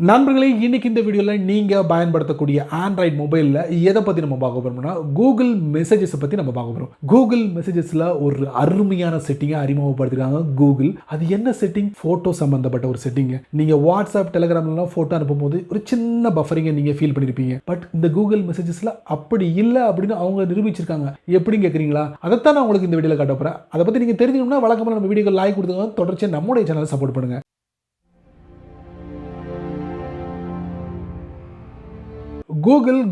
நண்பர்களே, இன்னைக்கு இந்த வீடியோவில் நீங்கள் பயன்படுத்தக்கூடிய ஆண்ட்ராய்டு மொபைலில் எதை பற்றி நம்ம பார்க்க போகிறோம்னா கூகுள் மெசேஜஸை பற்றி நம்ம பார்க்க போகிறோம். கூகுள் மெசேஜஸில் ஒரு அருமையான செட்டிங்கை அறிமுகப்படுத்திருக்காங்க கூகுள். அது என்ன செட்டிங்? ஃபோட்டோ சம்மந்தப்பட்ட ஒரு செட்டிங்கு. நீங்கள் வாட்ஸ்அப், டெலிகிராம்லாம் ஃபோட்டோ அனுப்பும்போது ஒரு சின்ன பஃபரிங்கை நீங்கள் ஃபீல் பண்ணியிருப்பீங்க. பட் இந்த கூகுள் மெசேஜஸில் அப்படி இல்லை அப்படின்னு அவங்க நிரூபிச்சிருக்காங்க. எப்படின்னு கேட்குறீங்களா? அதைத்தான் நான் உங்களுக்கு இந்த வீடியோவில் காட்ட போகிறேன். அதை பற்றி நீங்கள் தெரிஞ்சுக்கணும்னா வழக்கமாக நம்ம வீடியோக்கு லைக் கொடுத்துங்க, தொடர்ச்சியாக நம்முடைய சேனலை சப்போர்ட் பண்ணுங்கள்.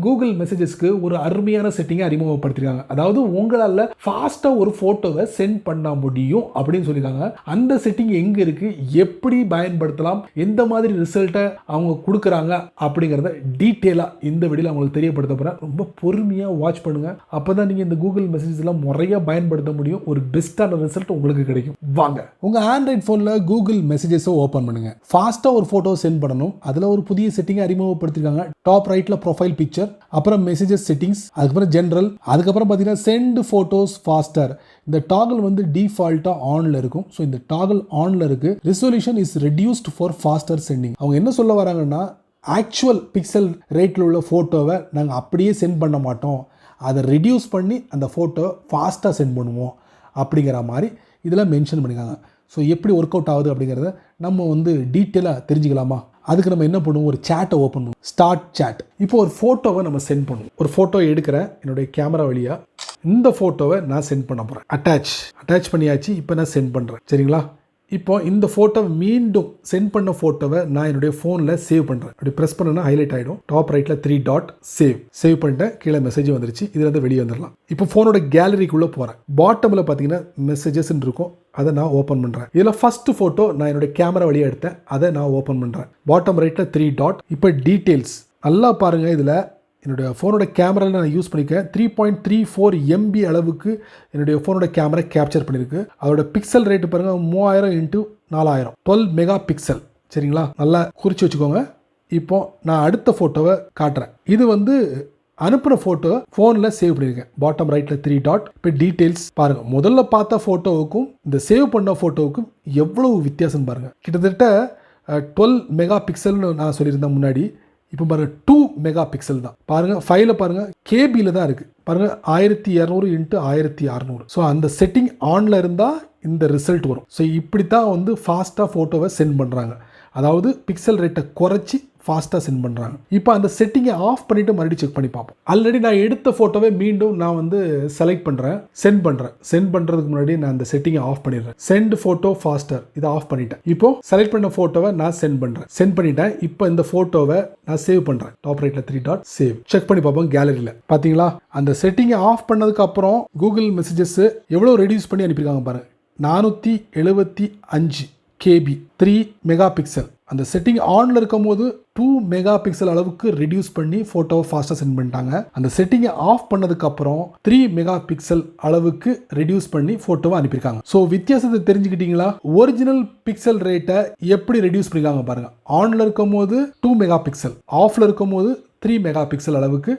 கூகுள் மெசேஜஸ்க்கு ஒரு அருமையான செட்டிங்கை அறிமுகப்படுத்திருக்காங்க. அதாவது உங்களால் ஃபாஸ்ட்டாக ஒரு ஃபோட்டோவை சென்ட் பண்ண முடியும் அப்படின்னு சொல்லியிருக்காங்க. அந்த செட்டிங் எங்கே இருக்குது, எப்படி பயன்படுத்தலாம், எந்த மாதிரி ரிசல்ட்டை அவங்க கொடுக்குறாங்க அப்படிங்கிறத டீட்டெயிலாக இந்த வீடியோவில் அவங்களுக்கு தெரியப்படுத்த போகிறேன். ரொம்ப பொறுமையாக வாட்ச் பண்ணுங்கள். அப்போ தான் நீங்கள் இந்த கூகுள் மெசேஜஸ்லாம் முறையாக பயன்படுத்த முடியும். ஒரு பெஸ்ட்டான ரிசல்ட் உங்களுக்கு கிடைக்கும். வாங்க, உங்கள் ஆண்ட்ராய்ட் ஃபோனில் கூகுள் மெசேஜஸை ஓப்பன் பண்ணுங்கள். ஃபாஸ்ட்டாக ஒரு ஃபோட்டோ சென்ட் பண்ணணும். அதில் ஒரு புதிய செட்டிங்கை அறிமுகப்படுத்திருக்காங்க. டாப் ரைட்டில் ப்ரொஃபைல் பிக்சர், அப்புறம் மெசேஜஸ் செட்டிங்ஸ், அதுக்கப்புறம் ஜெனரல், அதுக்கப்புறம் பார்த்தீங்கன்னா சென்ட் ஃபோட்டோஸ் ஃபாஸ்டர். இந்த டாகல் வந்து டிஃபால்ட்டாக ஆனில் இருக்கும். ஸோ இந்த டாகல் ஆனில் இருக்கு. Resolution is reduced for faster sending. அவங்க என்ன சொல்ல வராங்கன்னா, ஆக்சுவல் பிக்சல் ரேட்டில் உள்ள ஃபோட்டோவை நாங்கள் அப்படியே சென்ட் பண்ண மாட்டோம், அதை ரெடியூஸ் பண்ணி அந்த ஃபோட்டோவை ஃபாஸ்ட்டாக சென்ட் பண்ணுவோம் அப்படிங்கிற மாதிரி இதில் மென்ஷன் பண்ணியிருக்காங்க. ஸோ எப்படி ஒர்க் அவுட் ஆகுது அப்படிங்கிறத நம்ம வந்து டீட்டெயிலாக தெரிஞ்சுக்கலாமா? அதுக்கு நம்ம என்ன பண்ணுவோம், ஒரு சேட்டை ஓப்பன் பண்ணுவோம். Start chat. இப்போ ஒரு ஃபோட்டோவை நம்ம சென்ட் பண்ணுவோம். ஒரு ஃபோட்டோ எடுக்கிறேன் என்னுடைய கேமரா வழியாக. இந்த ஃபோட்டோவை நான் சென்ட் பண்ண போகிறேன். அட்டாச் பண்ணியாச்சு. இப்போ நான் சென்ட் பண்ணுறேன். சரிங்களா? இப்போ இந்த ஃபோட்டோவை மீண்டும் சென்ட் பண்ண ஃபோட்டோவை நான் என்னுடைய ஃபோனில் சேவ் பண்ணுறேன். அப்படி ப்ரெஸ் பண்ணனா ஹைலைட் ஆகிடும். டாப் ரைட்டில் 3 டாட் சேவ் பண்ணிட்டேன். கீழே மெசேஜ் வந்துருச்சு. இதுலேருந்து வெளியே வந்துடலாம். இப்போ ஃபோனோட கேலரிக்குள்ளே போகிறேன். பாட்டமில் பார்த்தீங்கன்னா மெசேஜஸ்ன்னு இருக்கும். அதை நான் ஓப்பன் பண்ணுறேன். இதில் ஃபஸ்ட்டு ஃபோட்டோ நான் என்னுடைய கேமரா வழியாக எடுத்தேன். அதை நான் ஓப்பன் பண்ணுறேன். பாட்டம் ரைட்டில் 3 டாட். இப்போ டீட்டெயில்ஸ் நல்லா பாருங்கள். இதில் என்னுடைய ஃபோனோட கேமராவில் நான் யூஸ் பண்ணியிருக்கேன். 3.34 MB அளவுக்கு என்னுடைய ஃபோனோட கேமரா கேப்சர் பண்ணியிருக்கு. அதோட பிக்சல் ரேட்டு பாருங்கள், 3000x4000, 12 மெகா பிக்சல். சரிங்களா? நல்லா குறித்து வச்சுக்கோங்க. இப்போ நான் அடுத்த ஃபோட்டோவை காட்டுறேன். இது வந்து அனுப்புகிற ஃபோட்டோ ஃபோனில் சேவ் பண்ணியிருக்கேன். பாட்டம் ரைட்டில் 3 டாட். இப்போ டீட்டெயில்ஸ் பாருங்கள். முதல்ல பார்த்த ஃபோட்டோவுக்கும் இந்த சேவ் பண்ண ஃபோட்டோவுக்கும் எவ்வளவு வித்தியாசம் பாருங்கள். கிட்டத்தட்ட 12 மெகா பிக்சல்னு நான் சொல்லியிருந்தேன் முன்னாடி. இப்போ பாருங்கள் 2 மெகா பிக்சல் தான். பாருங்கள் ஃபைலை பாருங்கள், கேபியில் தான் இருக்குது. பாருங்கள் 1200x1600. ஸோ அந்த செட்டிங் ஆனில் இருந்தால் இந்த ரிசல்ட் வரும். ஸோ இப்படி தான் வந்து ஃபாஸ்ட்டாக ஃபோட்டோவை சென்ட் பண்ணுறாங்க. அதாவது பிக்சல் ரேட்டை குறைச்சி ஃபாஸ்ட்டாக சென்ட் பண்ணுறாங்க. இப்போ அந்த செட்டிங்கை ஆஃப் பண்ணிவிட்டு மறுபடியும் செக் பண்ணி பார்ப்போம். ஆல்ரெடி நான் எடுத்த ஃபோட்டோவை மீண்டும் நான் வந்து செலக்ட் பண்ணுறேன், சென்ட் பண்ணுறேன். சென்ட் பண்ணுறதுக்கு முன்னாடி நான் அந்த செட்டிங்கை ஆஃப் பண்ணிடுறேன். சென்ட் ஃபோட்டோ ஃபாஸ்டர் இதை ஆஃப் பண்ணிட்டேன். இப்போ செலக்ட் பண்ண ஃபோட்டோவை நான் சென்ட் பண்ணுறேன். சென்ட் பண்ணிட்டேன். இப்போ இந்த ஃபோட்டோவை நான் சேவ் பண்ணுறேன். டாப் ரைட்டில் 3 டாட் சேவ். செக் பண்ணி பார்ப்போம் கேலரியில். பார்த்தீங்களா? அந்த செட்டிங்கை ஆஃப் பண்ணதுக்கு அப்புறம் கூகுள் மெசேஜஸ் எவ்வளோ ரெடியூஸ் பண்ணி அனுப்பியிருக்காங்க பாருங்கள். 475 KB, 3 மெகா பிக்சல். அந்த செட்டிங் ஆனில் இருக்கும் போது 2 மெகா பிக்சல் அளவுக்கு ரெடியூஸ் பண்ணி ஃபோட்டோவை ஃபாஸ்ட்டாக சென்ட் பண்ணிட்டாங்க. அந்த செட்டிங்கை ஆஃப் பண்ணதுக்கப்புறம் 3 மெகா பிக்சல் அளவுக்கு ரெடியூஸ் பண்ணி ஃபோட்டோவை அனுப்பியிருக்காங்க. ஸோ வித்தியாசத்தை தெரிஞ்சுக்கிட்டீங்களா? ஒரிஜினல் பிக்சல் ரேட்டை எப்படி ரெடியூஸ் பண்ணியிருக்காங்க பாருங்கள். ஆனில் இருக்கும் போது 2 மெகா பிக்சல், ஆஃபில் இருக்கும் போது 3 மெகா பிக்சல் அளவுக்கு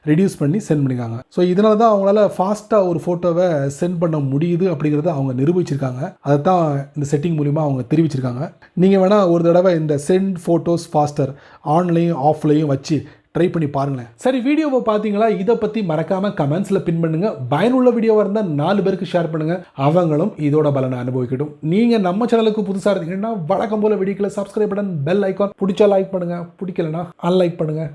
ரெடியூஸ் பண்ணி சென்ட் பண்ணியிருக்காங்க. ஸோ இதனால தான் அவங்களால ஃபாஸ்ட்டாக ஒரு ஃபோட்டோவை சென்ட் பண்ண முடியுது அப்படிங்கிறத அவங்க நிரூபிச்சிருக்காங்க. அதை தான் இந்த செட்டிங் மூலிமா அவங்க தெரிவிச்சிருக்காங்க. நீங்கள் வேணால் ஒரு தடவை இந்த சென்ட் ஃபோட்டோஸ் ஃபாஸ்டர் ஆன்லையும் ஆஃப்லையும் வச்சு ட்ரை பண்ணி பாருங்களேன். சரி, வீடியோவை பார்த்தீங்களா? இதை பற்றி மறக்காமல் கமெண்ட்ஸில் பின் பண்ணுங்க. பயனுள்ள வீடியோவாக இருந்தால் 4 பேருக்கு ஷேர் பண்ணுங்கள். அவங்களும் இதோட பலனை அனுபவிக்கட்டும். நீங்கள் நம்ம சேனலுக்கு புதுசாக இருந்தீங்கன்னா வழக்கம் போல் வீடியோக்களை சப்ஸ்கிரைப் பண்ண பெல் ஐக்கான் பிடிச்சா லைக் பண்ணுங்கள், பிடிக்கலனா அன்லைக் பண்ணுங்கள்.